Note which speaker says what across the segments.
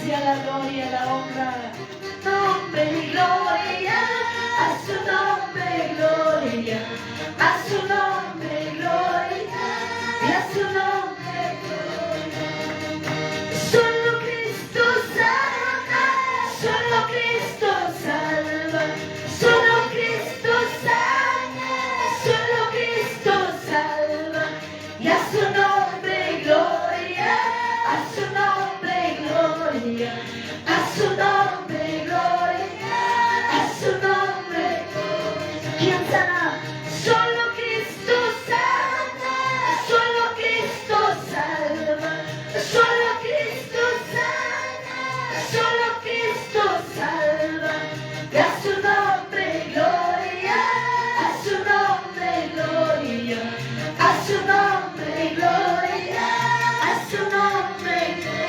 Speaker 1: sea la gloria, la honra. Nombre y gloria, a su nombre gloria, a su nombre gloria, y a su nombre gloria. Solo Cristo sana, solo Cristo salva, solo Cristo sana, solo Cristo salva, y a su nombre gloria, a su nombre gloria, a su nombre gloria, a su nombre gloria. ¿Quién sana? Solo Cristo sana, solo Cristo salva, solo Cristo sana, solo Cristo salva, y a su nombre gloria, a su nombre gloria, a su nombre gloria, a su nombre gloria.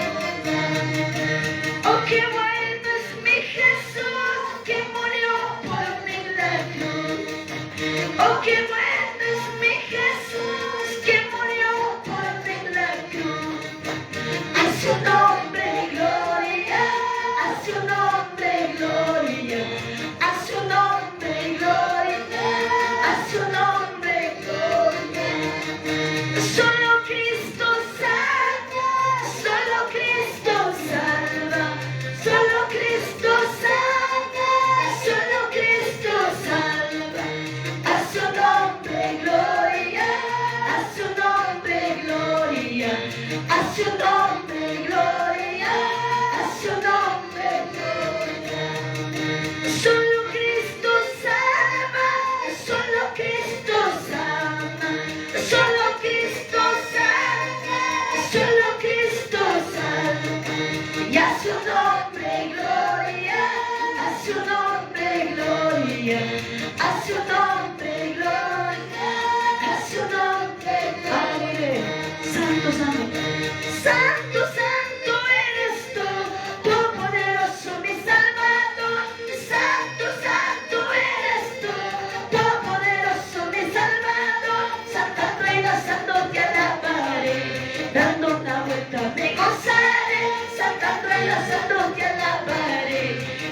Speaker 1: Oh, qué bueno es mi Jesús que murió por mí en la cruz. Oh, qué bueno es mi Jesús que murió por mí en la cruz. A su nombre gloria, a su nombre gloria, a su nombre gloria, a su nombre gloria. Solo Cristo sana, solo Cristo salva, solo Cristo sana, solo Cristo salva. A su nombre gloria, a su nombre gloria, a su nombre gloria, a su nombre gloria. Solo Cristo salva, solo Cristo salva, solo Cristo salva, solo Cristo salva. Y a su nombre gloria, a su nombre gloria, a su nombre gloria, a su nombre gloria. Santo, santo, santo, santo eres tú, todopoderoso mi Salvador. Santo, santo eres tú, todopoderoso mi Salvador. Saltando y danzando te alabaré, dando una vuelta me gozaré. Saltando y danzando te alabaré,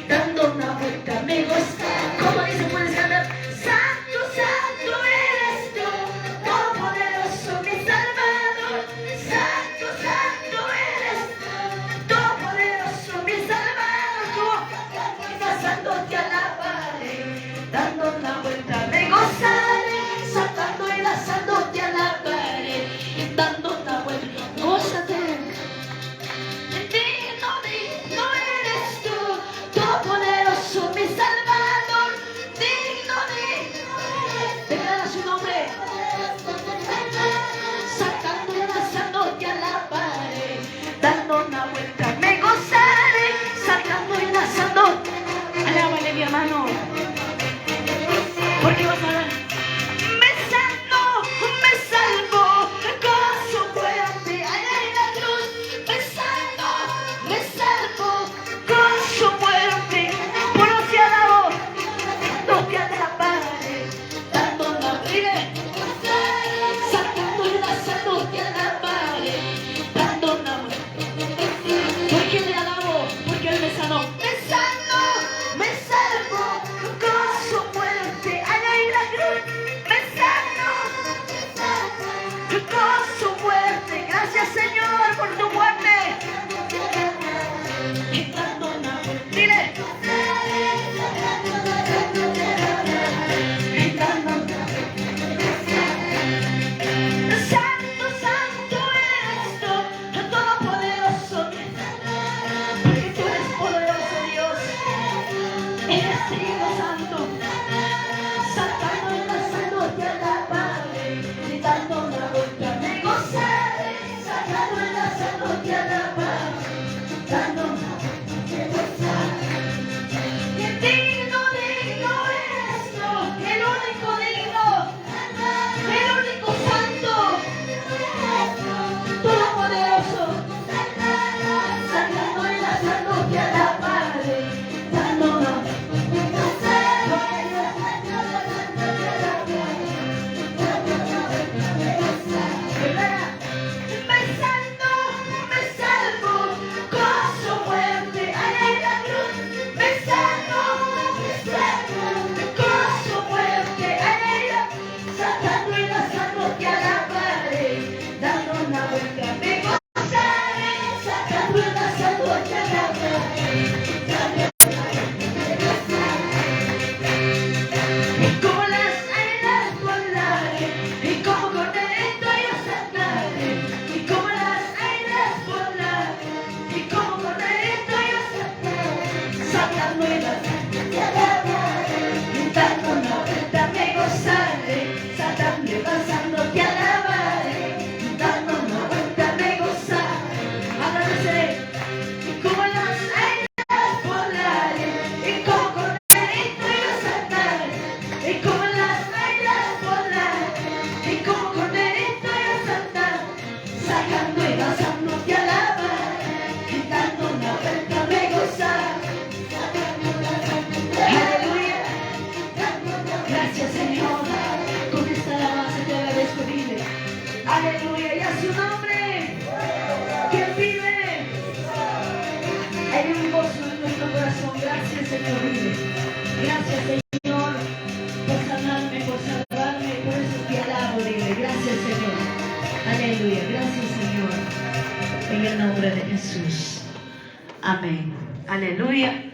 Speaker 1: dando una vuelta me gozaré. Como dice, puedes cantar. Santo, santo eres tú, todopoderoso mi Salvador. Santo, santo eres tú, todopoderoso mi Salvador. Y danzando te alabaré, dando una vuelta me gozaré. Saltando y danzando te alabaré, dando una vuelta, gózate. Digno, digno eres tú, todopoderoso mi Salvador. Digno, digno eres. Declara su nombre. Saltando y danzando te alabaré, dando una vuelta me gozaré. Saltando y danzando, alábale mi hermano, porque vas a ver. Me sanó, me salvó con su muerte allá en la cruz. Me sanó, me salvó con su muerte. Por eso te alabo, no te alabaré, dando una vuelta. Saltando y danzando te alabaré, dando una vuelta. ¿Por qué le alabo? Porque Él me sanó. Me sanó, me salvó con su muerte allá en la cruz. Me sanó con su muerte. Gracias, Señor, por tu muerte. Y dando una vuelta. Dile. Y dando una vuelta. Santo, santo eres tú, todopoderoso. Porque tú eres poderoso, Dios. Eres Dios santo. Saltando y danzando te alabaré, gritando una vuelta me gozaré. Saltando y danzando te alabaré, dando una vuelta me gozaré. Y digno, digno eres tú, el único digno, el único santo, todopoderoso. Saltando y danzando te alabaré, dando una vuelta me gozaré. Me salvo con su Señor vive. Gracias, Señor, por sanarme, por salvarme, por eso te alabo, dile. Gracias, Señor. Aleluya. Gracias, Señor. En el nombre de Jesús. Amén. Aleluya.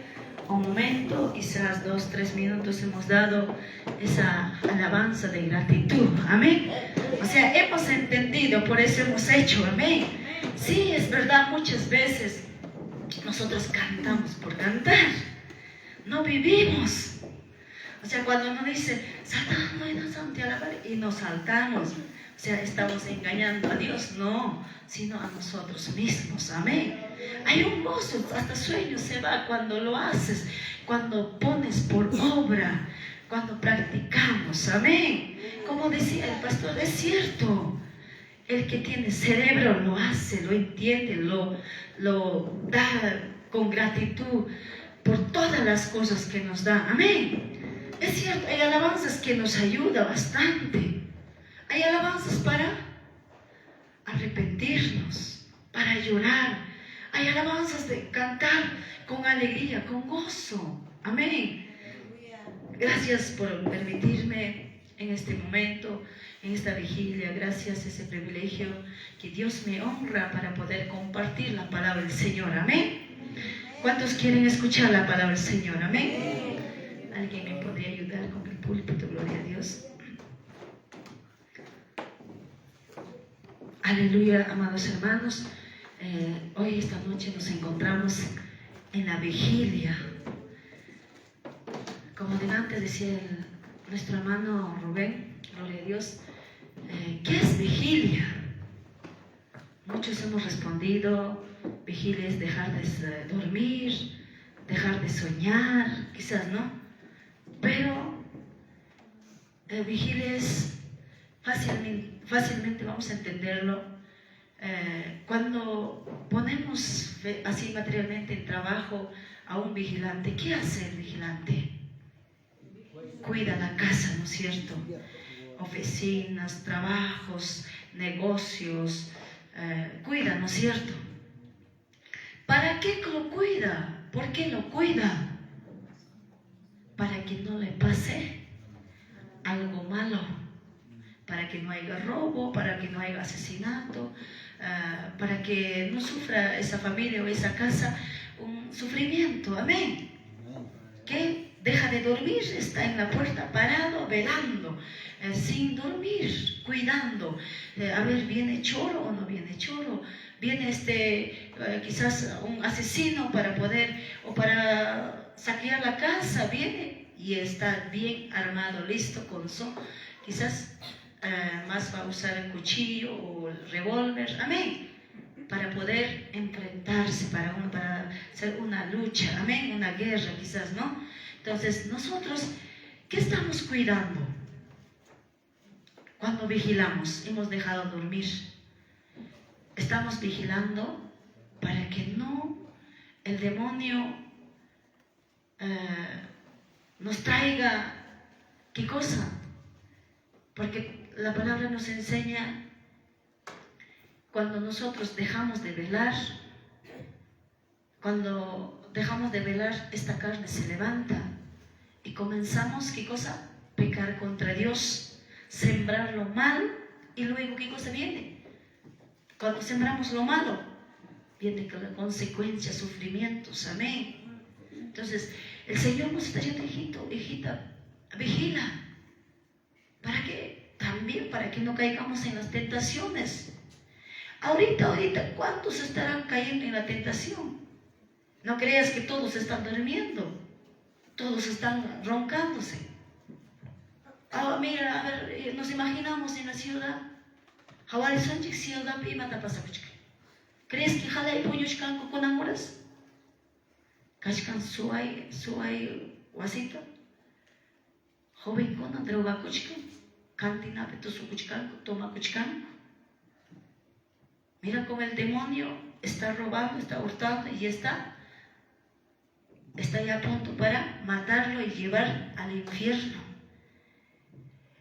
Speaker 1: Un momento, quizás 2, 3 minutos hemos dado esa alabanza de gratitud. Amén. O sea, hemos entendido, por eso hemos hecho. Amén. Sí, es verdad, muchas veces nosotros cantamos por cantar. No vivimos. O sea, cuando uno dice, saltando y danzando, te alabaré, y nos saltamos. O sea, estamos engañando a Dios. No, sino a nosotros mismos. Amén. Hay un gozo, hasta sueño se va cuando lo haces, cuando pones por obra, cuando practicamos. Amén. Como decía el pastor, es cierto. El que tiene cerebro lo hace, lo entiende, lo da con gratitud por todas las cosas que nos da. Amén. Es cierto, hay alabanzas que nos ayudan bastante. Hay alabanzas para arrepentirnos, para llorar. Hay alabanzas de cantar con alegría, con gozo. Amén. Gracias por permitirme en este momento, en esta vigilia. Gracias a ese privilegio que Dios me honra para poder compartir la palabra del Señor. Amén. ¿Cuántos quieren escuchar la palabra del Señor? Amén. ¿Alguien me podría ayudar con el púlpito? Gloria a Dios. Aleluya, amados hermanos. Hoy, esta noche, nos encontramos en la vigilia. Como delante decía nuestro hermano Rubén, gloria a Dios, ¿qué es vigilia? Muchos hemos respondido, vigilia es dejar de dormir, dejar de soñar, quizás no, pero vigilia es fácilmente vamos a entenderlo. Cuando ponemos así materialmente en trabajo a un vigilante, ¿qué hace el vigilante? Cuida la casa, ¿no es cierto? Oficinas, trabajos, negocios, cuida, ¿no es cierto? ¿Para qué lo cuida? ¿Por qué lo cuida? Para que no le pase algo malo, para que no haya robo, para que no haya asesinato, para que no sufra esa familia o esa casa un sufrimiento. Amén. Que deja de dormir, está en la puerta parado, velando, sin dormir, cuidando. A ver, ¿viene choro o no viene choro? Viene quizás un asesino para poder, o para saquear la casa, viene y está bien armado, listo con quizás más va a usar el cuchillo o el revólver, amén, para poder enfrentarse, para hacer una lucha, amén, una guerra quizás, ¿no? Entonces, nosotros, ¿qué estamos cuidando? Cuando vigilamos, hemos dejado dormir. Estamos vigilando para que no el demonio nos traiga, ¿qué cosa? Porque la palabra nos enseña, cuando nosotros dejamos de velar, esta carne se levanta y comenzamos, ¿qué cosa? Pecar contra Dios, sembrar lo mal, y luego, ¿qué cosa viene? Cuando sembramos lo malo, viene con la consecuencia, sufrimientos, amén. Entonces, el Señor nos está diciendo, hijito, hijita, vigila. ¿Para qué? También para que no caigamos en las tentaciones. Ahorita, ¿cuántos estarán cayendo en la tentación? No creas que todos están durmiendo, todos están roncándose. Mira, a ver, nos imaginamos en la ciudad. ¿Crees que jala el puño con amoras? ¿Cachcan suay wasita? Joven con droga cuchcan, cantina petusu cuchcan, toma cuchcan. Mira cómo el demonio está robando, está hurtando y está ya a punto para matarlo y llevar al infierno.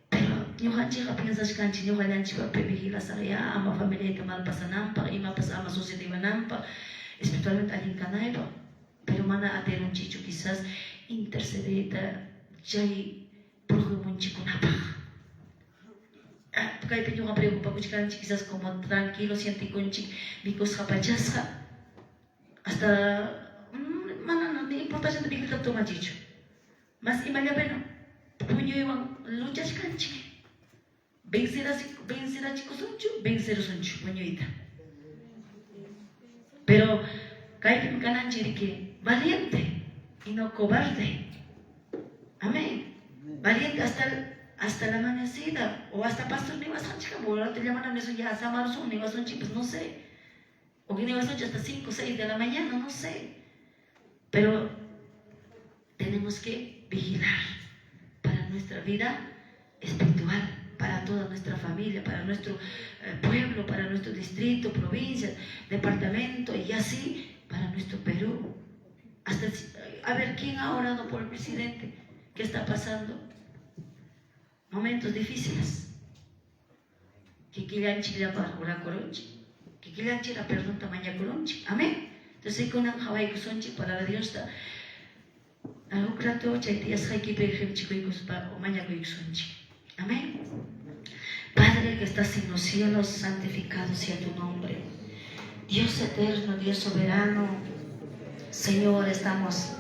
Speaker 1: Pero ñuqa chiqa piensas kanchi ñuqa llanchipa vigilasaqya ama familia mal pasananpaq, imapas ama sucediwananpaq, espiritualmente alguien canaypaq, pero mana aterunchichu quizás, intercedeta chay progemunchikunapaj. Kaypi ñuqa preocupakuchkanchik quizás como tranquilo sientikunchik mikus hapachasqa hasta mana ni importancia bigita tomachichu. Mas imallapeno puñuywan luchashkanchik. Vencerachikunchu, vencerusunchu puñuyta. Pero kaypi kananchik que valiente y no cobarde. Amén. Valiente hasta la amanecida, o hasta pastor ni vas a chica, ahora te llaman a eso ya hasta marzo, ni vas a pues no sé, o que ni vas a hasta 5 o 6 de la mañana, no sé, pero tenemos que vigilar para nuestra vida espiritual, para toda nuestra familia, para nuestro pueblo, para nuestro distrito, provincia, departamento y así para nuestro Perú. Hasta, a ver, ¿quién ha orado por el presidente? ¿Qué está pasando? Momentos difíciles. Que quillanchi la pargura coronchi. Que quillanchi la pregunta mañana coronchi. Amén. Entonces, con un Hawaii kusonchi, palabra de Dios está. Alucrato, chaitías haikipe, jemchicoicos, o mañana kusonchi. Amén. Padre que estás en los cielos, santificado sea tu nombre. Dios eterno, Dios soberano. Señor, estamos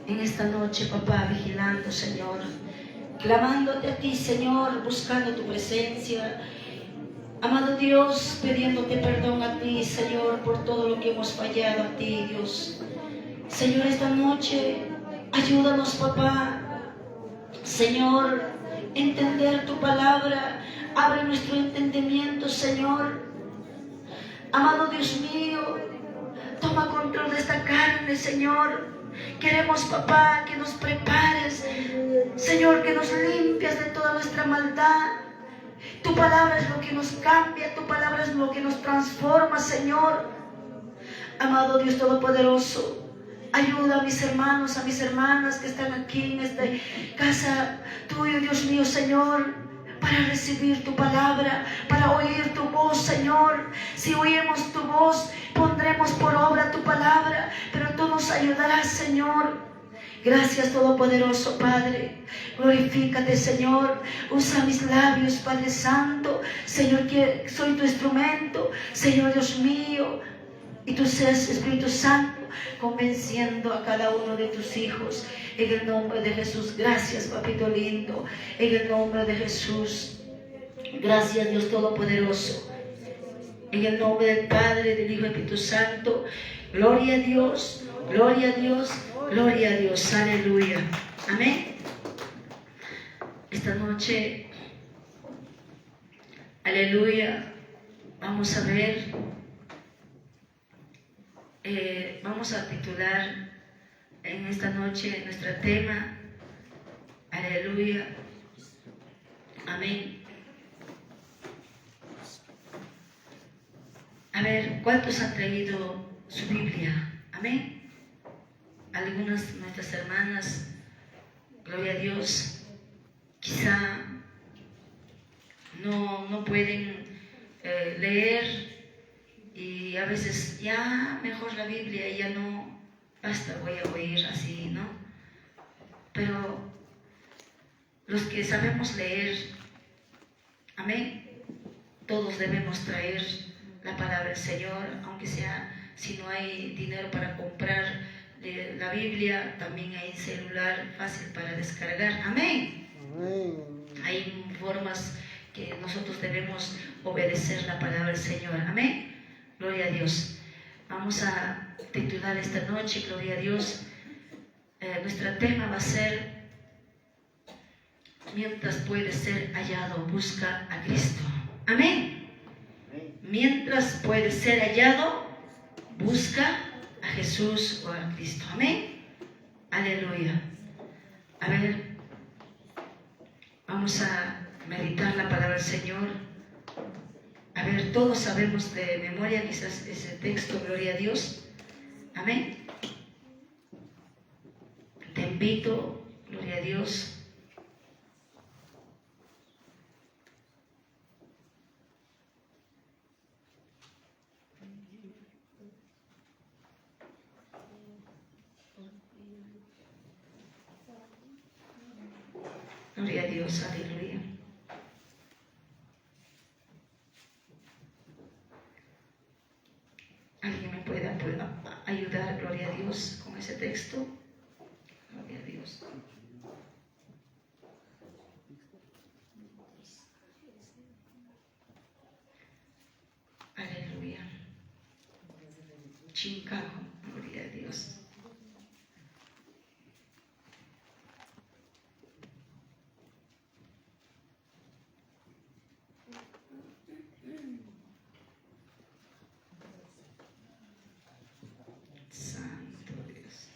Speaker 1: en esta noche, papá, vigilando, Señor. Clamándote a ti, Señor, buscando tu presencia. Amado Dios, pidiéndote perdón a ti, Señor, por todo lo que hemos fallado a ti, Dios. Señor, esta noche, ayúdanos, papá. Señor, entender tu palabra. Abre nuestro entendimiento, Señor. Amado Dios mío, toma control de esta carne, Señor. Queremos, papá, que nos prepares, Señor, que nos limpias de toda nuestra maldad. Tu palabra es lo que nos cambia, tu palabra es lo que nos transforma, Señor. Amado Dios Todopoderoso, ayuda a mis hermanos, a mis hermanas que están aquí en esta casa tuyo, Dios mío, Señor, para recibir tu palabra, para oír tu voz, Señor. Si oímos tu voz, pondremos por obra tu palabra, pero tú nos ayudarás, Señor. Gracias, Todopoderoso Padre. Glorifícate, Señor. Usa mis labios, Padre Santo. Señor, que soy tu instrumento, Señor Dios mío. Y tú seas, Espíritu Santo, convenciendo a cada uno de tus hijos. En el nombre de Jesús. Gracias, papito lindo. En el nombre de Jesús. Gracias, Dios Todopoderoso. En el nombre del Padre, del Hijo y del Espíritu Santo. Gloria a Dios, gloria a Dios, gloria a Dios. Aleluya. Amén. Esta noche, aleluya, vamos a ver, vamos a titular en esta noche nuestro tema. Aleluya. Amén. A ver, ¿cuántos han traído su Biblia? Amén. Algunas de nuestras hermanas, gloria a Dios, quizá no pueden leer y a veces ya mejor la Biblia, ya no basta, voy a oír así, ¿no? Pero los que sabemos leer, amén, todos debemos traer la palabra del Señor, aunque sea, si no hay dinero para comprar la Biblia, también hay celular fácil para descargar, amén. Hay formas que nosotros debemos obedecer la palabra del Señor, amén. Gloria a Dios. Vamos a titular esta noche, gloria a Dios, nuestro tema va a ser: mientras puede ser hallado, busca a Cristo, amén. Mientras puede ser hallado, busca a Jesús o a Cristo, amén. Aleluya. A ver, vamos a meditar la palabra del Señor. A ver, todos sabemos de memoria ese texto, gloria a Dios, amén. Te invito, gloria a Dios, Gloria a Dios, aleluya. ¿Alguien me puede ayudar, gloria a Dios, con ese texto? Gloria a Dios. Aleluya. Chicago, gloria a Dios. Santo Dios.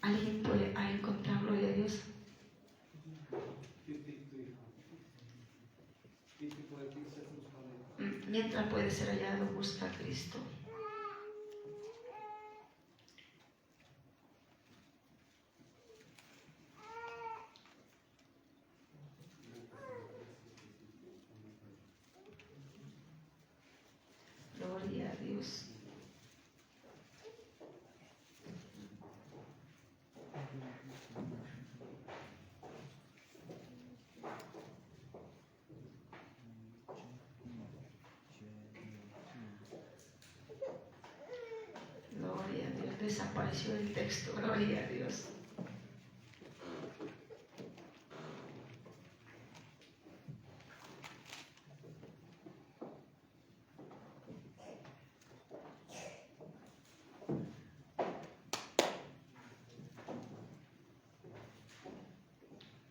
Speaker 1: ¿Alguien puede encontrar, gloria a Dios? Mientras puede ser hallado, busca a Cristo. Gloria a Dios. Gloria a Dios. Desapareció el texto. Gloria a Dios.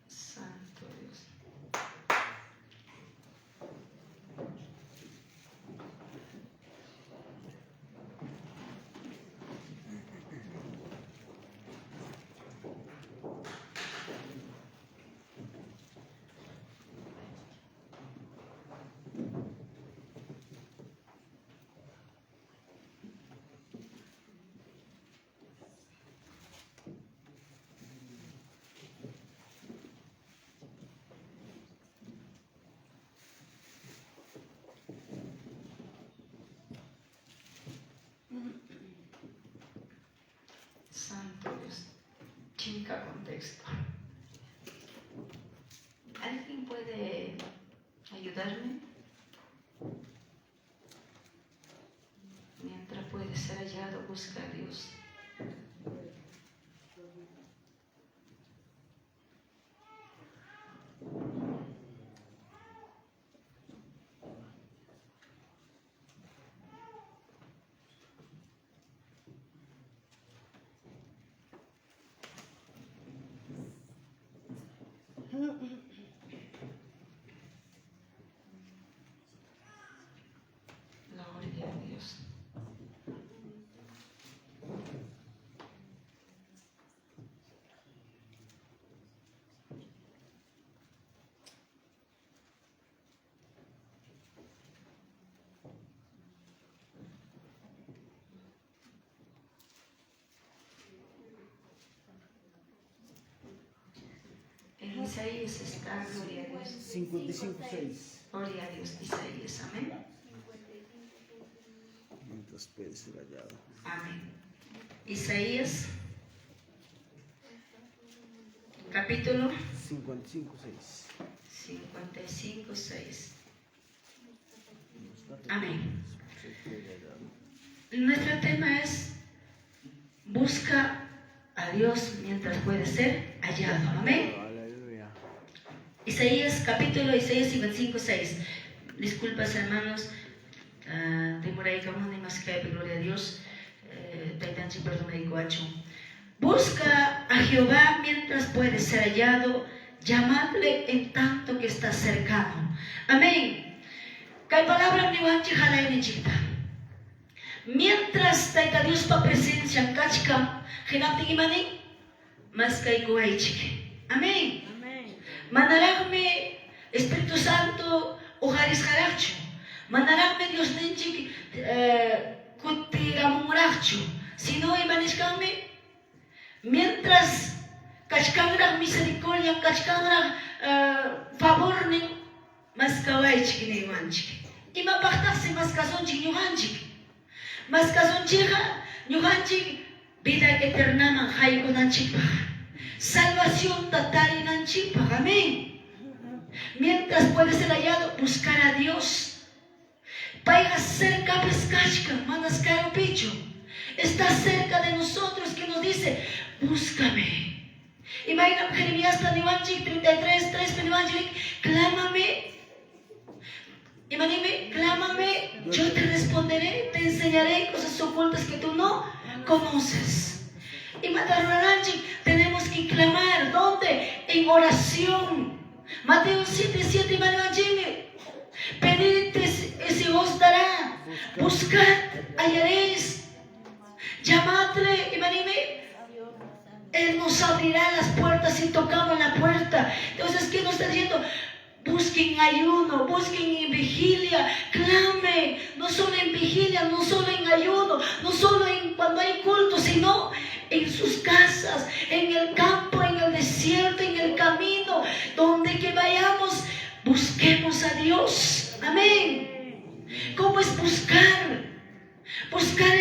Speaker 1: Santo Dios. Santo Dios. Chica contexto. ¿Alguien puede ayudarme? Mientras puede ser hallado, busca a Dios. Gloria a Dios. En Isaías está, gloria a Dios.
Speaker 2: 55:6.
Speaker 1: Gloria a Dios, Isaías, amén.
Speaker 2: Mientras puede ser hallado.
Speaker 1: Amén. Isaías, capítulo
Speaker 2: 55:6.
Speaker 1: 55:6. Amén. Nuestro tema es: busca a Dios mientras puede ser hallado. Amén.
Speaker 2: Aleluya.
Speaker 1: Isaías 55:6. Disculpas, hermanos, demorei que aún más que gloria a Dios. Taitanchi, perdón, me digo hacho. Busca a Jehová mientras puede ser hallado, llamadle en tanto que está cercano. Amén. Kay palabra ni wanchi halay ni chita. Mientras taita Dios pa presencia kachka, hinapting imani, mas kay kuhay chike. Amén. Manaraqmi Espíritu Santo ujaris haraqchu. Manaraqmi Dios ninchik kutiramunraqchu. Sino imanishkanmi mientras kachkanraq misericordia, kachkanraq favornin mas kawaychik niymanchik. Imapaqtaqsi mas kasunchik ñuqanchik. Mas kasunchikqa ñuqanchik vida eternaman haykunanchikpaq. Salvación tatarinanchikpaq. Amén. Mientras puede ser hallado, buscar a Dios. Paiga cerca pescachka, manas caro picho. Está cerca de nosotros que nos dice, búscame. Imagina Jeremías 33, 3, clámame. Imagíname, clámame, yo te responderé, te enseñaré cosas ocultas que tú no conoces. Y Matarananchi, tenemos que clamar, ¿dónde? En oración. Mateo 7:7, Imagíname, pedid y se os dará, buscad, hallaréis, llamadle, imagíname, Él nos abrirá las puertas si tocamos la puerta. Entonces, ¿qué nos está diciendo? Busquen ayuno, busquen en vigilia, clame, no solo en vigilia, no solo en ayuno, no solo en cuando hay culto, sino en sus casas, en el campo, en el desierto, en el camino, donde que vayamos, busquemos a Dios. Amén. ¿Cómo es buscar? Buscar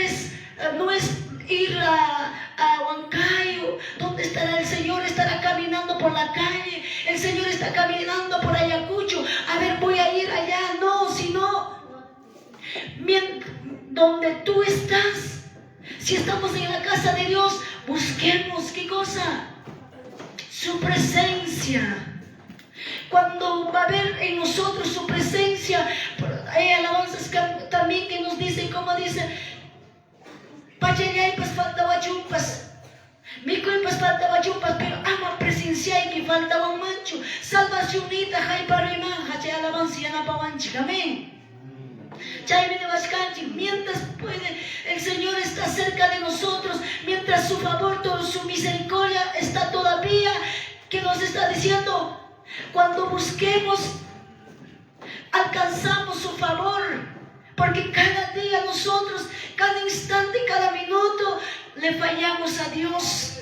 Speaker 1: no es ir a Huancayo, donde estará el Señor, estará caminando por la calle, el Señor está caminando por Ayacucho, a ver, voy a ir allá, no, sino donde tú estás, si estamos en la casa de Dios, busquemos, ¿qué cosa? Su presencia. Cuando va a haber en nosotros su presencia, hay alabanzas también que nos dicen, como dice, Pachayaypas faltaba chupas, Mikuipas faltaba chupas, pero ama presenciar que faltaba un mancho. Salvacionita, hay para iman, hay alabanza y anapavanchi. Amén. Mientras puede, el Señor está cerca de nosotros, mientras su favor, su misericordia está todavía, que nos está diciendo, cuando busquemos, alcanzamos su favor, porque cada día nosotros, cada instante, cada minuto, le fallamos a Dios.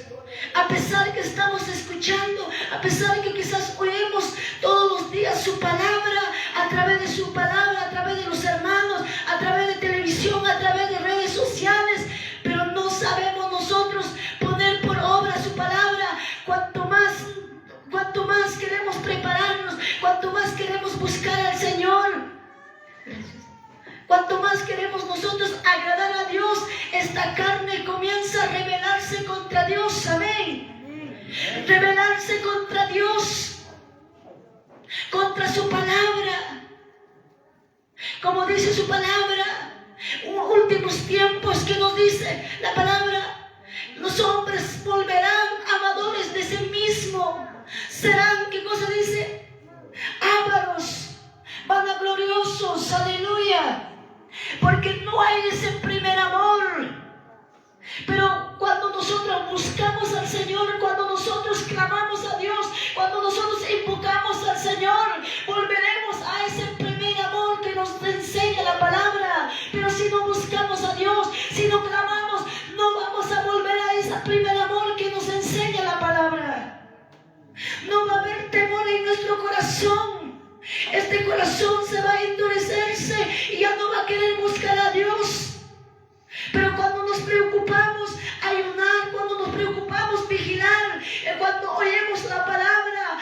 Speaker 1: A pesar que estamos escuchando, a pesar que quizás oímos todos los días su palabra, a través de su palabra, a través de los hermanos, a través de televisión, a través de redes sociales, pero no sabemos nosotros poner por obra su palabra. Cuanto más queremos prepararnos, cuanto más queremos buscar al Señor, cuanto más queremos nosotros agradar a Dios, esta carne comienza a rebelarse contra Dios. Amén. Rebelarse contra Dios, contra su palabra. Como dice su palabra, últimos tiempos que nos dice la palabra, los hombres volverán amadores de sí mismos. Serán, ¿qué cosa dice? Ávaros, vanagloriosos, aleluya. Porque no hay ese primer amor. Pero cuando nosotros buscamos al Señor, cuando nosotros clamamos a Dios, cuando nosotros invocamos al Señor, volveremos a ese primer amor que nos enseña la palabra. Pero si no buscamos a Dios, si no clamamos, no vamos a volver a ese primer amor que nos enseña la palabra. No va a haber temor en nuestro corazón. Este corazón se va a endurecerse y ya no va a querer buscar a Dios. Pero cuando nos preocupamos ayunar, cuando nos preocupamos vigilar, cuando oímos la palabra,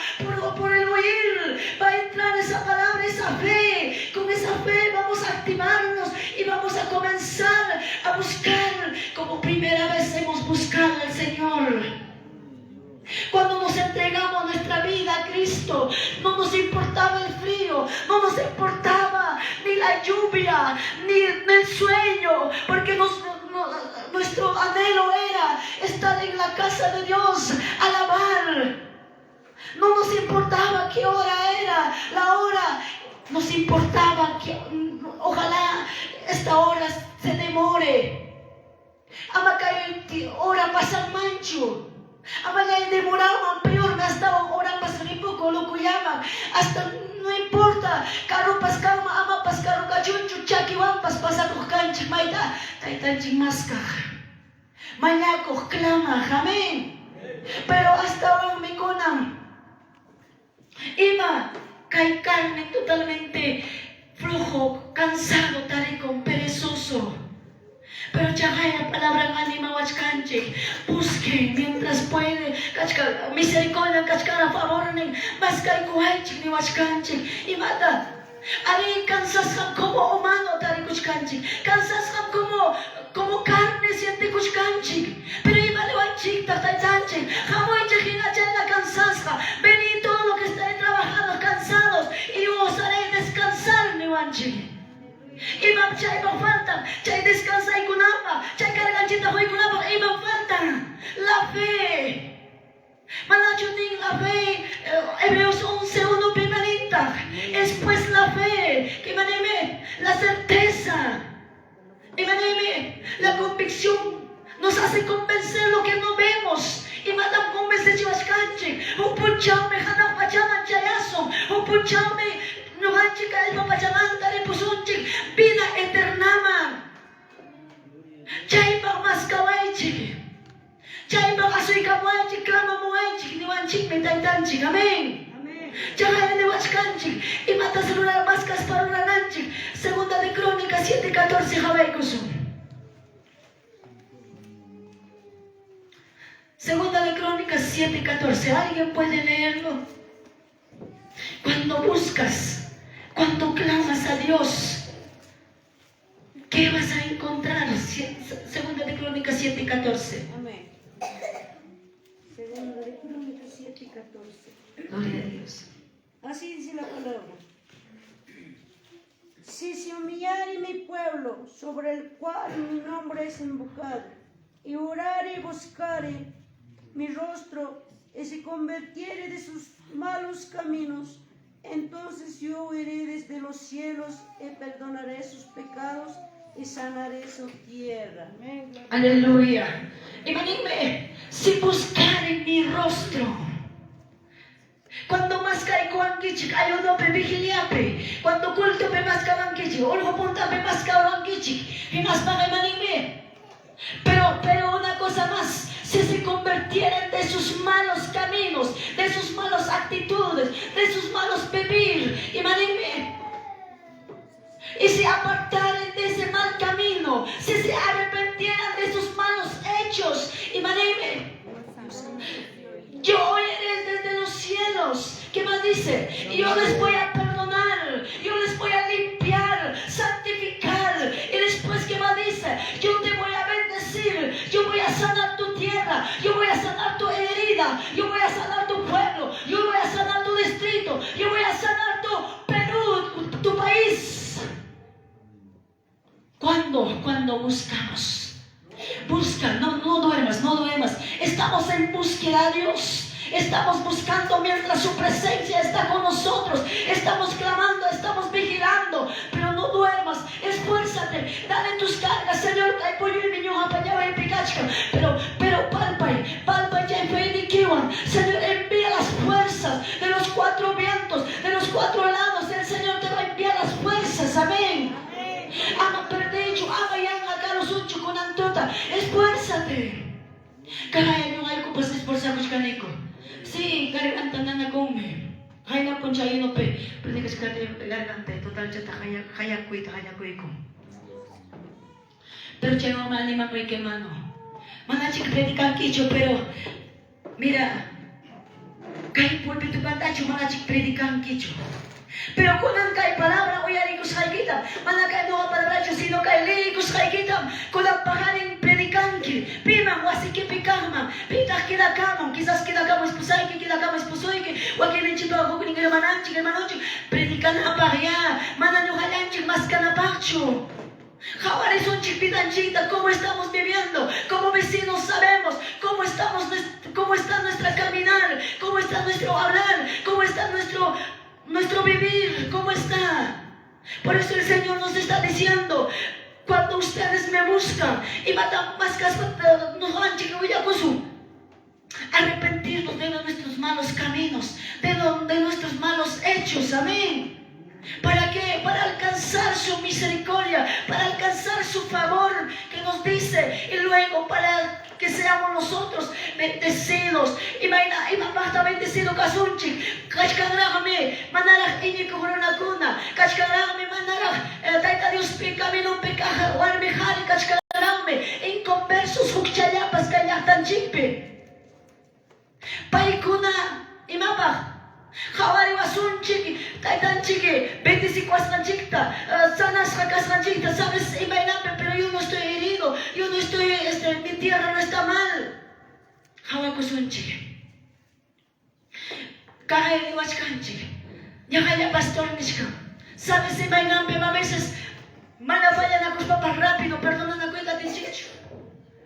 Speaker 1: por el oír va a entrar esa palabra, esa fe. Con esa fe vamos a activarnos y vamos a comenzar a buscar como primera vez hemos buscado al Señor. Cuando nos entregamos nuestra vida a Cristo, no nos importaba el frío, no nos importaba ni la lluvia, ni el sueño, porque nuestro anhelo era estar en la casa de Dios, alabar. No nos importaba qué hora era, la hora, nos importaba que ojalá esta hora se demore. Amacay hora pasa mancho. Amagay demoraba peor, gastaba hora más rico con lo que hasta no importa, karo paskal ama paskaro kachunchu chakiwampas pasakuj kanchik mayta taytanchik maskaj mañakuj clamaj, amén. Pero hasta ahora mikuna ima kay carne totalmente flojo, cansado, taricón, perezoso. Pero ya hay la palabra anima wachkanchik, busque mientras puede, misericordia, a favor, más caikuhaichik ni wachkanchik, y mata. Ari cansas como humano tarikuchkanchik, cansas como carne siente kuchkanchik, pero iba de wanchik tataitanchik, jamoichik hinachela cansasca, vení todo lo que estáis trabajando cansados y os haré descansar ni wanchik. Imam chay falta, chay descansa y kunapa, chay carganchita hoy kunapa, imam falta la fe. Malachutin la fe, Hebreos 11:1 primerita, es pues la fe, que maneme la certeza, y maneme la convicción, nos hace convencer lo que no vemos. Y madam convence chivascanche, un puchame, hanam pachaman chayaso, un puchame. No chica el papachamanta de pusunchik, vida eterna. Chaypa mas kawaichik, chaypa asui kawaichik, clama muaichik, ni wanchik me taitanchik, amén. Chaya de wachkanchik, y mata celular más casparurananchik. Segunda de Crónicas 7:14, jabaikusu. Segunda de Crónicas 7:14, ¿alguien puede leerlo? Cuando buscas, cuando clamas a Dios, ¿qué vas a encontrar? Segunda de Crónicas 7:14.
Speaker 3: Amén. Segunda de Crónicas 7:14.
Speaker 1: Gloria a Dios.
Speaker 3: Así dice la palabra. Si se humillare mi pueblo, sobre el cual mi nombre es invocado, y orare y buscare mi rostro, y se convirtiere de sus malos caminos, entonces yo oiré desde los cielos y perdonaré sus pecados y sanaré su tierra. Amén.
Speaker 1: Aleluya. Imagínate, si buscaren mi rostro. Cuando más caigo anquichik, ayudo pe vigiliape. Cuando culto pe más cabanquichik, orgo punta pe más cabanquichik. Y más para manime. Pero una cosa más. Si se convirtieran de sus malos caminos, de sus malas actitudes, de sus malos vivir, y se apartaran de ese mal camino, si se arrepentieran de sus malos hechos, yo oiré desde los cielos. ¿Qué más dice? Y yo les voy a perdonar, yo les voy a limpiar, santificar. Y después, ¿qué más dice? Yo te voy a bendecir, yo voy a sanar tu tierra, yo voy a sanar tu herida, yo voy a sanar tu pueblo, yo voy a sanar tu distrito, yo voy a sanar tu Perú, tu país. Cuando buscamos. Busca, no duermas. Estamos en búsqueda de Dios. Estamos buscando mientras su presencia está con nosotros. Estamos clamando, estamos vigilando. Pero no duermas, esfuérzate, dale tus cargas, Señor. Pero palpa ya Señor, envía las fuerzas de los cuatro vientos, de los cuatro lados. El Señor te va a enviar las fuerzas, amén. Ama perdecho, ama yang akalos uncho con antota. Esfuérzate. Kaya yung ay ko pas esforzar ko kaniko. Sí, garganta na nagome. Kaya na pun siya yun pe. Pwede kasi garganta. Total siya ta kaya ko ko. Pero siya yung manima ko ikemano. Manachik predikan kicho pero mira, kaya po pito bantacho manachik predikan kicho. Pero kunan kay palabra uyari ko sa kita, manakay no palabra sino kay li ko sa kita, kulang pahaling predikanki, pimang wasikipikama, pitah kinakama, quizás kinakama esposaiki, kinakama esposoiki, wakilin chito ako kuning mananchi, predikan apa ya, mananyuhayanchi mas kanapacho. Ahora es un chipitanchita, cómo estamos viviendo, como vecinos sabemos, cómo está nuestra caminar, cómo está nuestro hablar, cómo está nuestro vivir, ¿cómo está? Por eso el Señor nos está diciendo, cuando ustedes me buscan y matan más arrepentirnos de nuestros malos caminos, de nuestros malos Dios, amén. ¿Para qué? Para alcanzar su misericordia, para alcanzar su favor que nos dice, y luego para que seamos nosotros bendecidos. Y basta bendecido kasunchi, kachkanrame, manarach ini corona kuna, kachkanrame manarach, taita Dios pica mi no pecaja, warmejari kachkanrame, inconversos hukchayapas kayaktan chimpe. Paikuna imapach. Hawari wasun chiki, taitan chiki, 25 chikta, sanas hakas chikta, sabes, imagínate, pero yo no estoy herido, yo no estoy, mi tierra no está mal. Hawa kusun chiki. Kahaya ni wachkan chiki. Nyakaya pastor nishka. Sabes, imagínate, a veces, manafaya na kuspa rápido, perdona na cuenta de chicho.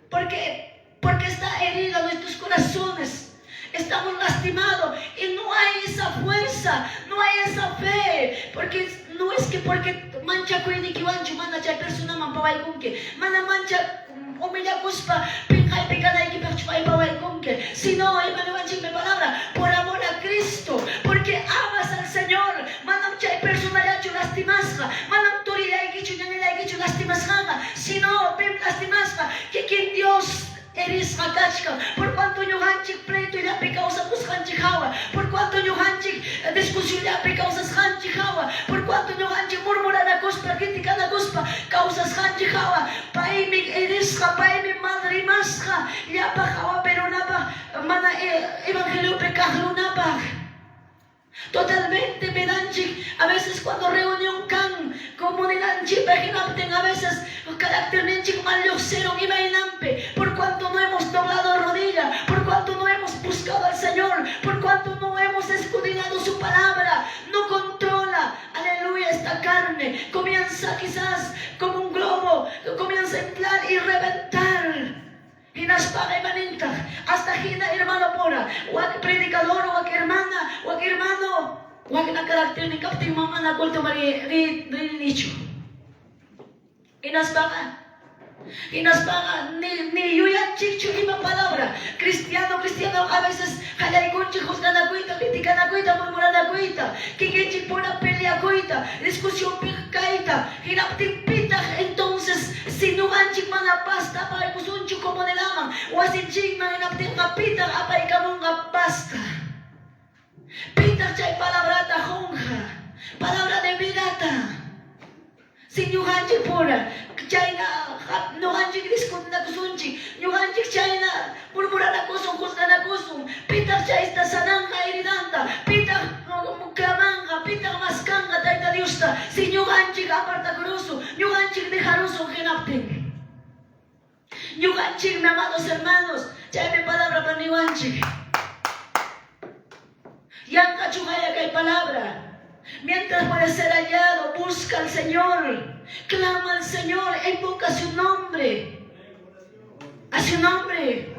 Speaker 1: ¿Por qué? Porque está herido nuestros corazones. Estamos lastimados y no hay esa fuerza, no hay esa fe, porque no es que porque mancha kuini kiwanchu mana chay persona man pawai kunke, mana mancha humilla kuspa pinjay picada y kipachpay pawai kunke, sino hay manuanchi me palabra por amor a Cristo, porque amas al Señor, manam chay persona yachu lastimasja, manam turida y kichu ñanela y kichu lastimasja, sino pim lastimasja, que quien Dios eres hakachka, por cuanto ñuhanchik pleito ya causa hanchik hawa, por cuanto ñuhanchik discusión ya causas hanchik hawa, por cuanto ñuhanchik murmurada cospa, criticada cospa, causas hanchik hawa, paimi eresja, paimi madre masja, ya pa hawa pero napa, mana evangelio pecajro napa. Totalmente medanchik, a veces cuando reunión can, comunidad chip, a veces carácter nenchik malyosero y mainampe, por cuanto no hemos doblado rodilla, por cuanto no hemos buscado al Señor, por cuanto no hemos escudriñado su palabra, no controla, aleluya, esta carne, comienza quizás como un globo, comienza a entrar y reventar. Hinaspaga y manenta, hasta hina hermano pora, wak predicador, wak hermano, wak na karakter ni kapting mama na kulto mari nicho. Hinaspaga, ni yuyan chichu ima palabra, cristiano, a veces halay kunchi juzgan a cuita, critican a cuita, murmuran a cuita, kikinchi pura pelea cuita, discusión picaita, hinapting pita, entonces, si no ganchik mga pasta, apay kusunchu como de lama, o asin ching mga hinapting kapita, apay kamong pasta. Pita chay palabrata honja, palabra de vidata. Si no ganchik pura, China, no ganchik diskut na kusunchi, no ganchik China, murmura na kusung, kusga na kusung, pita chay esta sananga iridanta, pita clamanga, pita maskanga, taita diusta, si no ganchik aparta cruzo, no ganchik dejaruso genapten. No ganchik, mi amados hermanos, chay mi palabra para ni ganchik. Yanka chugaya que hay palabra. Mientras puede ser hallado, busca al Señor, clama al Señor, invoca su nombre, a su nombre.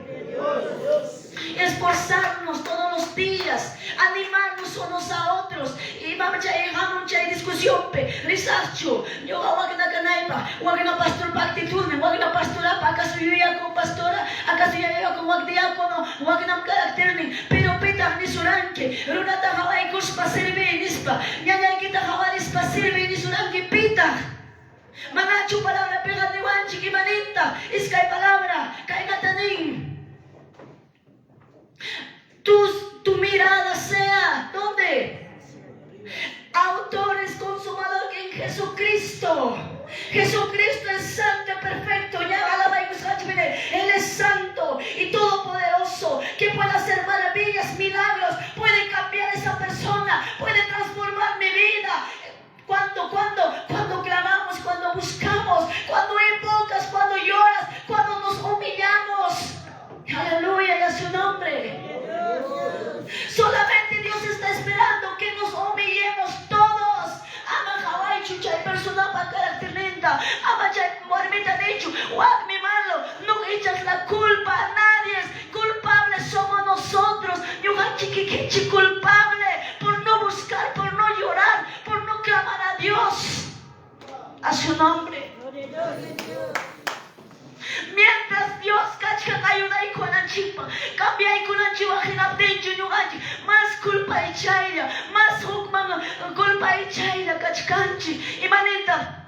Speaker 1: Esforzarnos todos los días, animarnos unos a otros. Y vamos a llegar a una discusión. Risacho, yo hago una canaipa, o una pastor para actitud, o una pastora para acaso yo ya como pastora, acaso yo como diácono, o una carácter. Pero pita ni suranque, runata hawai kuspa sirve nispa, nyanya kita hawaris pa sirve ni suranque pita. Manachu palabra pega de wanchi kimanita, iskay palabra, kay kataning. Tu mirada sea, ¿dónde? Autores consumador en Jesucristo. Jesucristo es santo y perfecto. Él es santo y todopoderoso, que puede hacer maravillas, milagros, puede cambiar esa persona, puede transformar mi vida. Cuando clamamos, cuando buscamos, cuando invocas, cuando lloras, cuando nos humillamos. Aleluya, y a su nombre. Solamente Dios está esperando que nos humillemos todos. Ama Hawaii, chucha y persona para carácter lenta. Ama chay muermita de hecho. Wak mi malo. No echas la culpa a nadie. Culpables somos nosotros. Yugan chiquiquichi culpable por no buscar, por no llorar, por no clamar a Dios. A su nombre. Mientras Dios cacha ayuda y con anchipa, cambia y con anchipa, más culpa y chayla, más hukman culpa y chayla, kachkanchi, y manita,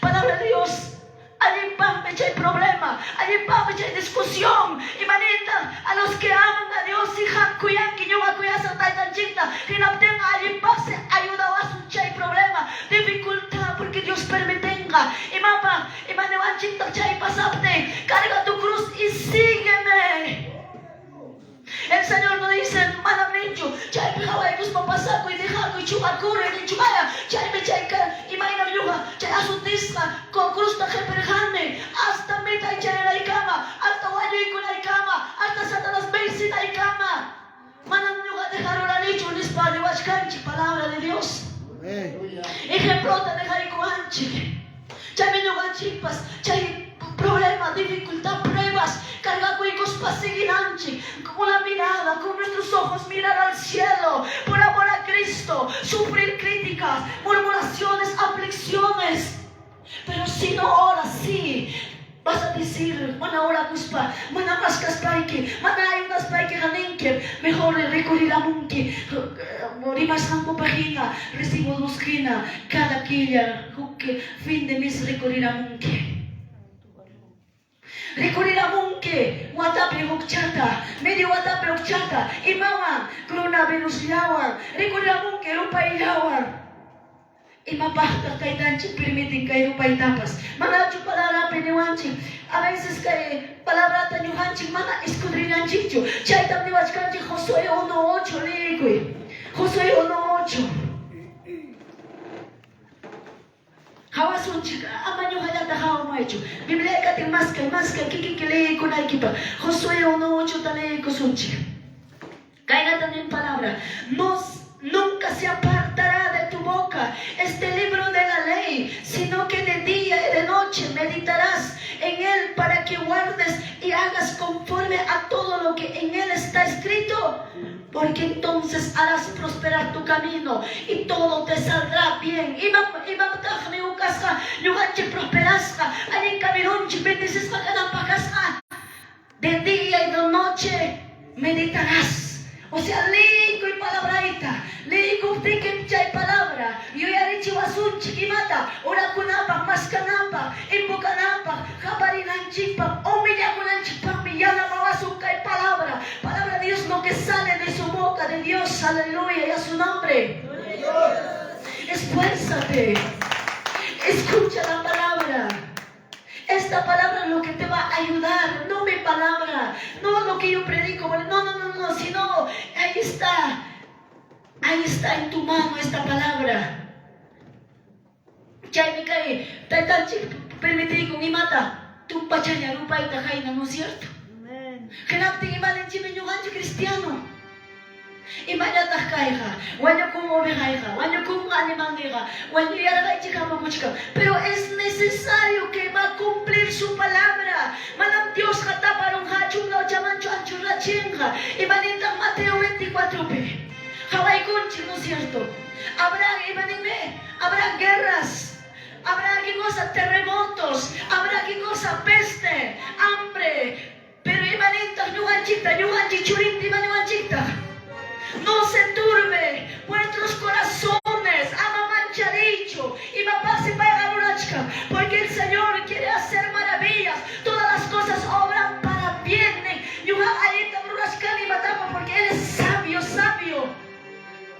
Speaker 1: palabra de Dios. Allí pampe hay problema, allí pampe hay discusión. Y manita, a los que aman a Dios, hija, cuyan que yo voy a saltar tan chica, que no tenga allí pase, ayuda a su chay problema, dificultad, porque Dios permitenga. Y mapa, y manevan chica chay pasapte, carga tu cruz y sígueme. El Señor nos dice, manamicho, chay pejaba y tus papás saco y dejaco y chubacura y chubaya, chay me chay y maina yuga, chay asuntisca, con cruz taje perjane, hasta meta y chay la cama, hasta guayo y con la cama, hasta Satanás beisita y cama. Manam yuga dejaron a nicho, un espacio, wachkanchi, palabra de Dios.
Speaker 2: Amén.
Speaker 1: Ejemplo te deja y coanchi, chay me yuga chipas, chay problemas, dificultad, pruebas, carga cuicos para seguir anchi, con la mirada, con nuestros ojos mirar al cielo, por amor a Cristo, sufrir críticas, murmuraciones, aflicciones. Pero si no oras, sí, vas a decir, mana ora cuspa, mana mascas paike, mana ayudas paike haninke, mejor recurrir a munki, rimas hampo pagina, recibo busquina, cada quilla, fin de mes recurrir a munki. Recurrir a munke, watape hukchata, medio watape hukchata, imawan, kruna benuslawan, recurrir a munke, rupa ilawan. Imapahta kay danchi, permiten kay rupa itapas. Manacho palabra penewanchi, a veces kay palabra tanyuhanchi, mana escudriñanchicho. Chaitam niwachkanchi, Josué 1:8, liqui. Josué 1:8. Hawasunchi, amanyo hayata hawamaicho. Biblia kating maska, kikikilei kunay kipa. Josué 1:8 talei kusunchi. Kaya también palabra. Nunca se apartará de tu boca este libro de la ley, sino que de día y de noche meditarás en él para que guardes y hagas conforme a todo lo que en él está escrito, porque entonces harás prosperar tu camino y todo te saldrá bien. De día y de noche meditarás. O sea, ligo y palabraita, ligo tikim chay palabra, yo ya dicho wasun chiquimata, ora kunapa, mascanapa, imbucanapa, jabarinanchipa, omillagunanchipa, millana mawasun kay palabra, palabra de Dios, lo que sale de su boca, de Dios, aleluya, y a su nombre. Esfuérzate, escucha la palabra. Esta palabra es lo que te va a ayudar, no mi palabra, no lo que yo predico, no, sino ahí está en tu mano esta palabra. Chay me cae, tanchi permitir con mi mata, tu pachaya rupa y tajaina, ¿no es cierto? Kenapti imanen chimeñuganchi cristiano. Imayatas caiga, guayo como oveja, guayo como animanega, guayo yaragay chica mamuchka. Pero es necesario que va a cumplir su palabra. Manam Dios jata para un hachun no chamancho anchurra chinga. Y manita Mateo 24p. Hawaii conchi, ¿no es cierto? Habrá guerras. Habrá que cosa terremotos, habrá que cosa peste, hambre. Pero imanita yuganchi churinti manuanchita. No se turbe vuestros corazones, ama manchadicho, y papá se paga borrachca, porque el Señor quiere hacer maravillas, todas las cosas obran para bien. Yuga ayita borrachca ni matamos, porque Él es sabio.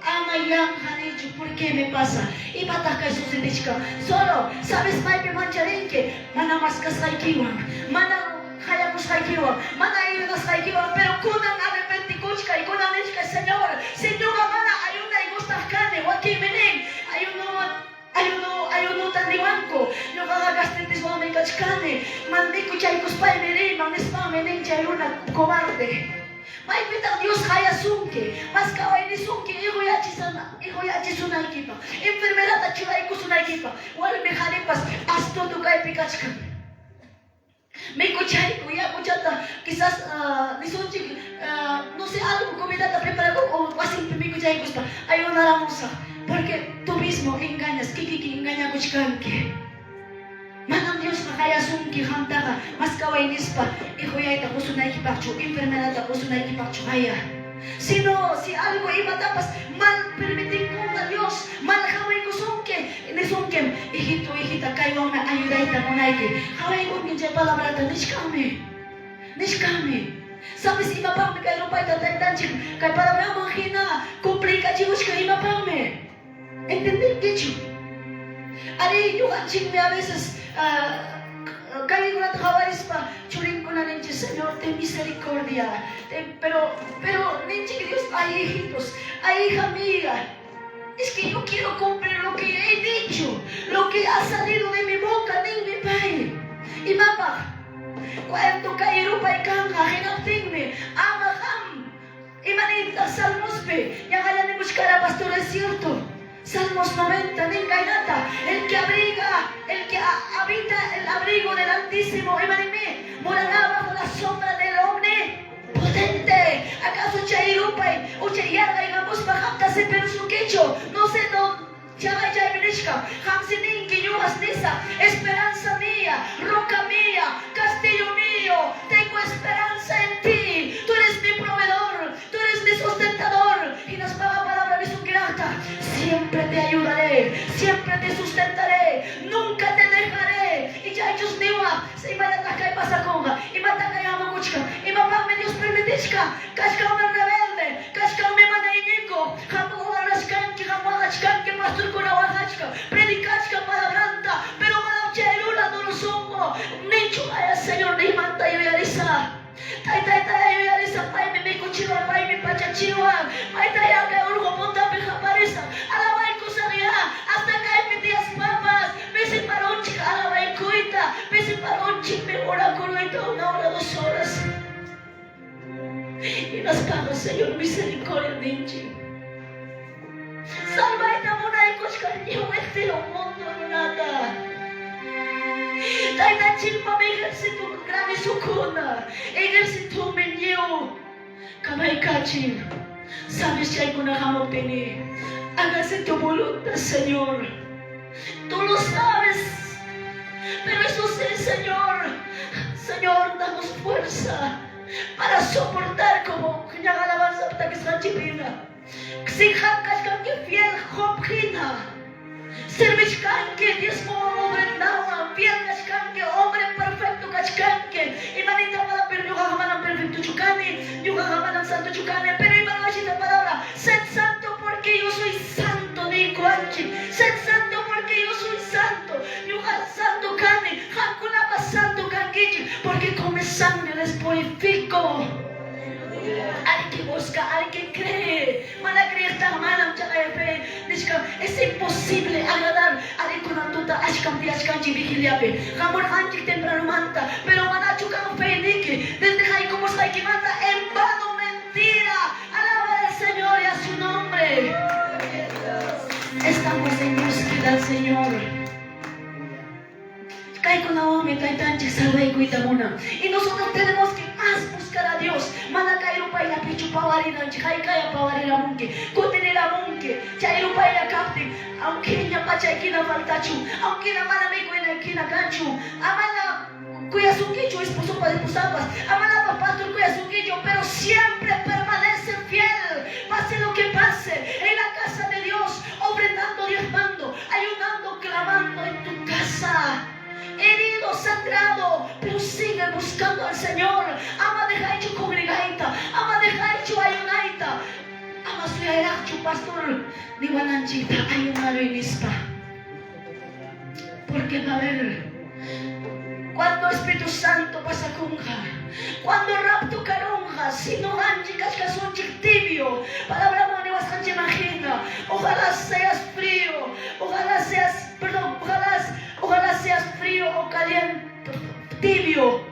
Speaker 1: Ama yang hanicho, ¿por qué me pasa? Y pataka eso se dichka. Solo, ¿sabes maipe manchadenque? Mana maskas haikiwan, mana hayakus haikiwan, mana ayudas haikiwan, pero kunan arrepentikuchka y kunan echka, Señor, mana ayuna y gustas kane, wakimenen, ayuno tandiwanko, yo gagastetis wame kachkane, mandiku chaykus paimeri, manespamen chayuna cobarde. May pitang Dios kaya sungke, mas kaway ni sungke, hijo yachi sunay kipa, enfermedad at chulay ko sunay kipa, wala may halipas, asto to kay pikachka. May kuchay ko, ya kuchata, quizás ni sunchik, no sé, algo comida te preparado o así mi kuchay ko, ayaw na lang sa, porque tú mismo engañas, kikiki engaña kuchkanke. Manam Dios kaya sungki hamtaga, mas kaway nispa, hijo ya ita ko sunay kipakchu, enfermedad ako sunay kipakchu kaya. Si algo iba a tapas, mal permitir con a Dios, mal hawai ko sungke, hijito, hijita, kayo na ayudaita mo na iki. Hawai ko minja palabrata, nishkami. Sabi si iba pang kay rupay tatay chik, kay palabra mga hina, komplika chicos kay iba pang me. ¿Entender qué chu? Ari yung anching me a veces, kaya ko na takawaris pa, churin ko na rin Señor, ten misericordia. Pero, ninchi Dios, ay hijitos, ay hija mía, es que yo quiero cumplir lo que he dicho, lo que ha salido de mi boca, de mi pai. Y mamá, cuando kayo pa ikanga, hinapting amaham, imanita salmos pe, yang alam ni Muskara Pastor es cierto. Salmos 90, Ningainata, el que habita el abrigo del Altísimo, Imanime, morará bajo la sombra del Omnipotente. ¿Acaso Chairupai, Uchayanga y Gamos Bajapta se persuquecho? No sé, no. Chagay Minishka, Hamsinin, Kinyuas Nisa, esperanza mía, roca mía, castillo mío, tengo esperanza en ti. Tú eres mi proveedor, tú eres mi sustentador. Y nos paga palabra de su grata. Siempre te ayudaré, siempre te sustentaré, nunca te dejaré. Y ya ellos niwa, se iba a atacar y pasa conga, y mata a Yamamuchka, y mamá me Dios permitishka, casca una rebelde, casca me manda inico, jamu arascanque, jamu arascanque, pastor con aguajachka, predicachka palabranta, pero malacha elula no lo somos, nicho ay Señor, ni manta y realiza. Tai yo ya lisa pai me kuchiwa pai me pachachiwa mai tai aga urgo monta me japaresa alabay ko saria hasta cae me días papas besi paronchi alabay kuita besi paronchi me ora kuita 1 hora 2 horas y nos paga Señor misericordia ninchi salva esta mona y koshka yo este lo mundo nada Taita chilpa me ejército grave sukuna, ejército menyo, kamay kachin, sabes que hay una jamopini, hágase tu voluntad, Señor, tú lo sabes, pero eso sí, Señor, damos fuerza para soportar como que alabanza hasta que está chipina, si jacas que fiel hopjina. Service kanke, Dios hombre nawa, fiel kanke, hombre perfecto kanke. Imanita para pero yuga hamanang perfecto chukani, yuga hamanang santo chukani, pero iban a la palabra, sed santo porque yo soy santo, ni kuanchi, sed santo porque yo soy santo, yuga santo kani, hakunaba santo kankichi, porque con mi sangre les purifico. Hay que buscar, hay que creer. Mana creer esta mano, es imposible agradar a Rikunantuta, Ashkampi, Ashkanchi, Vigiliape. Jamor Anchik temprano manta, pero mana chukan feiniki, desde Jai como Saiki manta, en vano mentira. Alaba al Señor y a su nombre. Estamos en búsqueda del Señor. Y nosotros tenemos que más buscar a Dios. Aunque ya pacha ikina faltachu, aunque na mana me cuena ikina ganchu, amana cuya suquicho esposo para esposapas, amana papastor cuya suquicho, pero siempre permanece fiel, pase lo que pase, en la casa de Dios, ofrendando, diezmando, ayunando, clamando en tu casa. Herido, sangrado, pero sigue buscando al Señor. Ama dejar hecho congregaita, ama dejar hecho ayunaita, ama suya hecho pastor, ni bananchita, ayunaro y nispa. Porque va a haber, cuando Espíritu Santo pasa conja, cuando rapto caronja, si no ganchi cascazón tibio, palabra mani bastante imagina, ojalá seas frío, ojalá seas frío o caliente, tibio,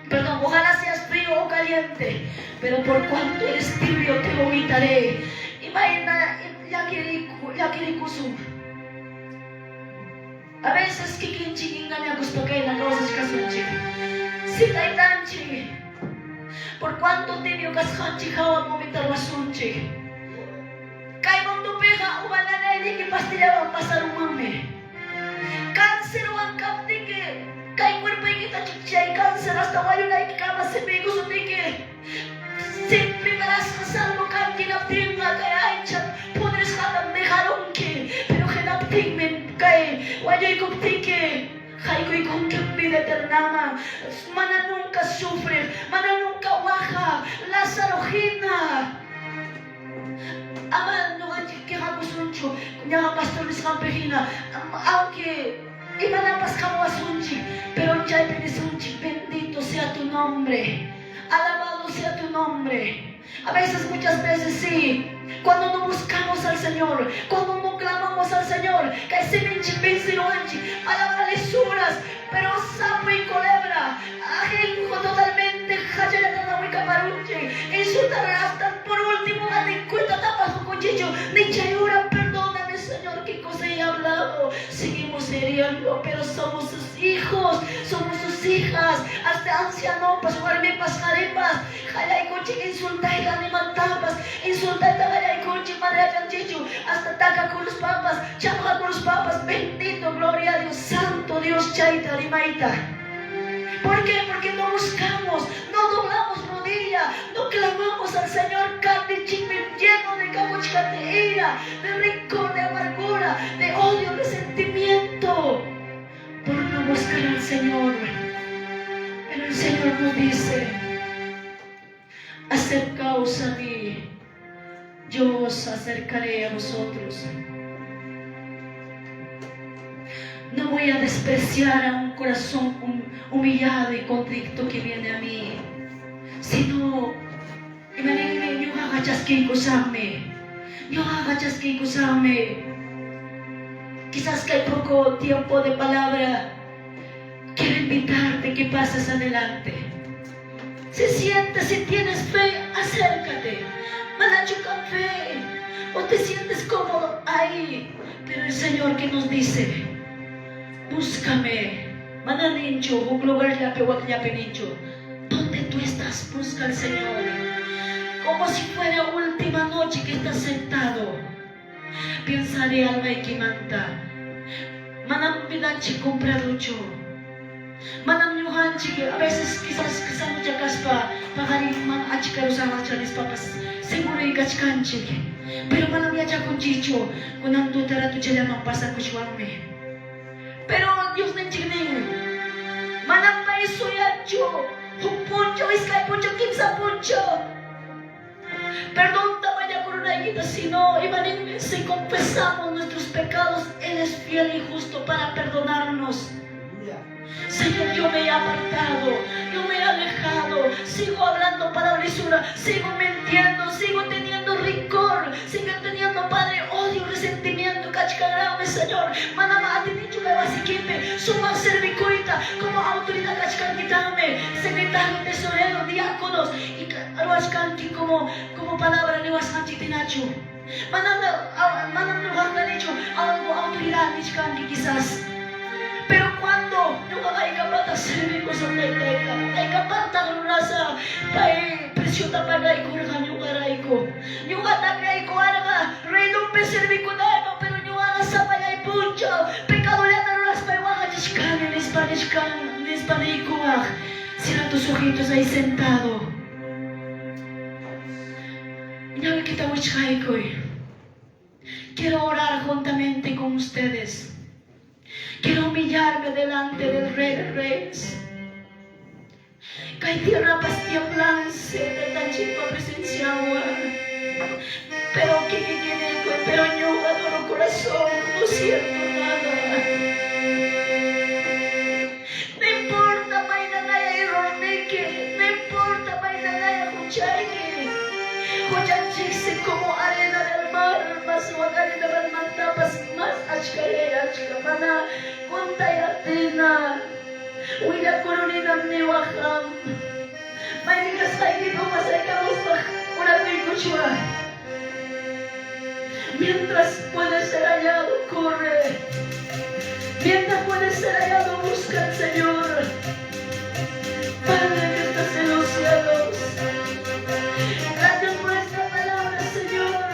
Speaker 1: perdón, ojalá seas frío o caliente, pero por cuanto eres tibio te vomitaré. Imagina, ya quiere kusum. A veces que quien chinga me gusta que la cosa es casunchi. Si taitanchi, por cuanto tibio cashanchi jawa vomitar basunchi. Kaimon tu peja umanana y que pastilla va a pasar un mame. Cáncer o ancapti que kay cuerpo y kita chicha y cáncer hasta guayo la cama se pegó su tique. Siempre verás a salvo vida eterna. Mana nunca sufre, mana nunca baja. Lázaro hina. Ama no que hagusuncho, ya pastor les campehina, aunque imanapas como asunchi, pero ya penesunchi, bendito sea tu nombre, alabado sea tu nombre. A veces, muchas veces sí, cuando no buscamos al Señor, cuando no clamamos al Señor, que se minchi, palabras lesuras, pero sapo y culebra, ajenjo totalmente, jayata muy caparuche, insultar hasta por último, de cuenta tapas con cuchillo, ni chayura, perdóname Señor, qué cosa he hablado, seguimos heriendo, pero somos sus hijos, somos sus hijas, hasta anciano, pasarme pascarepas, jalay coche, insultar y animatapas, insultar y coche, madre chanchichu, hasta taca con los papas, chapa con los papas, bendito, gloria a Dios, santo Dios, chaita, limaita. ¿Por qué? Porque no buscamos, no doblamos rodilla, no clamamos al Señor, carne chisme lleno de cabuchca, de ira, de rencor, de amargura, de odio, de resentimiento, por no buscar al Señor. Pero el Señor nos dice: acercaos a mí, yo os acercaré a vosotros. No voy a despreciar a un corazón humillado y contrito que viene a mí, sino yo agachas que usarme. Quizás que hay poco tiempo de palabra, quiero invitarte que pases adelante. Si tienes fe, acércate. Manachuca fe, o te sientes cómodo ahí, pero el Señor que nos dice: búscame, mananincho, un lugar ya penincho. ¿Dónde tú estás? Busca al Señor. Como si fuera última noche que estás sentado. Pensaré alma y que manta. Manam bilanchi compraducho. Manam nyuhanchi, a veces quizás mucha caspa, pagarin man achikaros a las papas, seguro y gachkanchi. Pero manam ya con chicho, con ando taratu chalaman pasa kushwame. Pero Dios me chingning, manam pa iso yacho, un puncho, iskay puncho, kimsa puncho. Perdón tamaya coronayita, sino si confesamos nuestros pecados, Él es fiel y justo para perdonarnos. Señor, yo me he apartado, yo me he alejado, sigo hablando para lisura, sigo mintiendo, sigo teniendo rencor, sigo teniendo, Padre, odio, resentimiento, cachicagrame, Señor. Manama, a ti dicho que vas a quitarme, suma servicuita, como autoridad cachicagrame, secretario, tesorero, diáconos, y aruascanti como palabra, nehuascanti tinacho. Manam lugar que han dicho, algo autoridad, nichcanti quizás. Pero cuando no hay capaz de hacer cosas hay capaz de rasa, presión de pagar y correr yo garaico. Yo garaico arga, rey no me serví con algo, pero yo haga sapaya y puncho. Pecado le dan las paiwajas chiscan en hispanico. Cierra tus ojitos ahí sentado. Ya me quita wichaico. Quiero orar juntamente con ustedes. Quiero humillarme delante del Rey de Reyes. Cae tierra pastiamblance de la chipa presenciada. Pero que tiene pero yo adoro corazón, no siento nada. No importa, mainanaya y rorneque. No importa, mainanaya huchayque. Huchachise como arena del mar. Más guacarina del mantapas, más achkare, achkamana. Contayatina, huila coronina me bajam. Mainikas kaiki como sacamos una picuchua. Mientras puede ser hallado, corre. Mientras puede ser hallado, busca al Señor. Padre que estás en los cielos, gracias por esta palabra, Señor.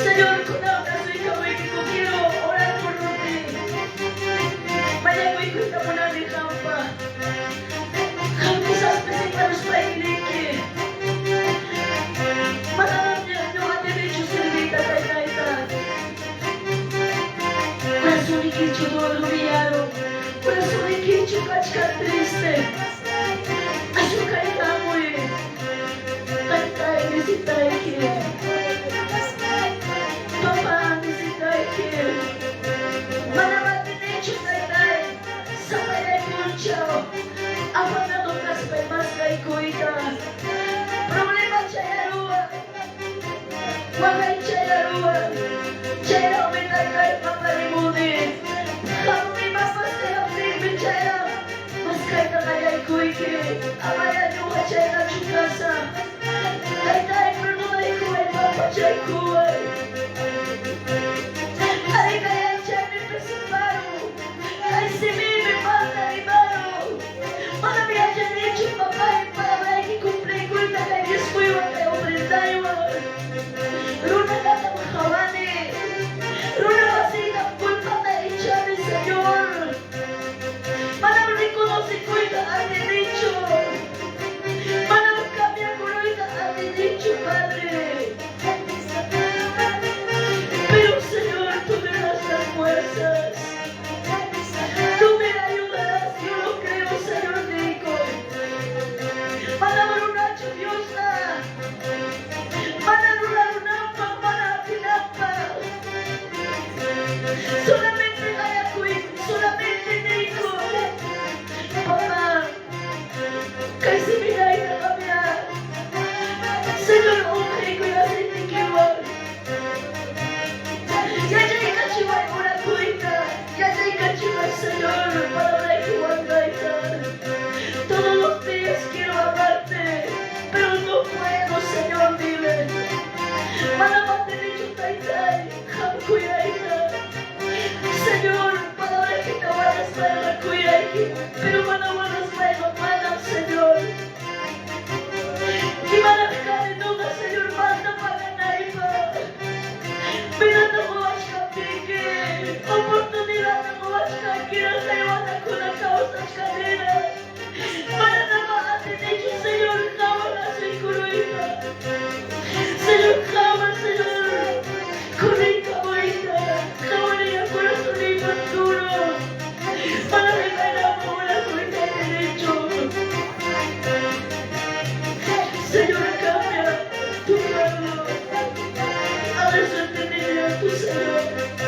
Speaker 1: Señor, con la quiero orar por ti. Vaya muy cuenta por la jampa. Jampas para los países. Madame, no ha derecho servita, chay na chukasa. Tay perdona y kuway papa chay kuway. Ay kaya chay mi presiparo. Ay si mi mata y baro. Para mi hayan hecho papá y para ver que cumple cuenta que es muy bueno ofrendaiwa. Luna kata mahawani. Luna vasita culpa de echar el Señor. Para reconocer cuenta al derecho. Para cambiar cuenta al derecho, Padre. Pero Señor, tú me das las fuerzas. Tú me ayudarás, yo lo creo, Señor Nico. Para una chuviosa. Para una lunapa, para pinapa. Solamente Ayacuí, solamente Nico. Papá, casi mira y la cambiar. Señor, hombre, cuidado de ti que voy. Ya hay cachivar una cuenta. Ya hay cachivar, Señor, para la igualgaita. Todos los días quiero amarte, pero no puedo, Señor, dime. Para mantener tu taitai, cuidaita. Señor, para ver que te van a estar cuidaita, pero para buenas manos, Señor. Y para dejar en duda, Señor, manda para naiva. Mira, no me vas a pique. Oportunidad no me vas a quiero llevar con la causa cadena.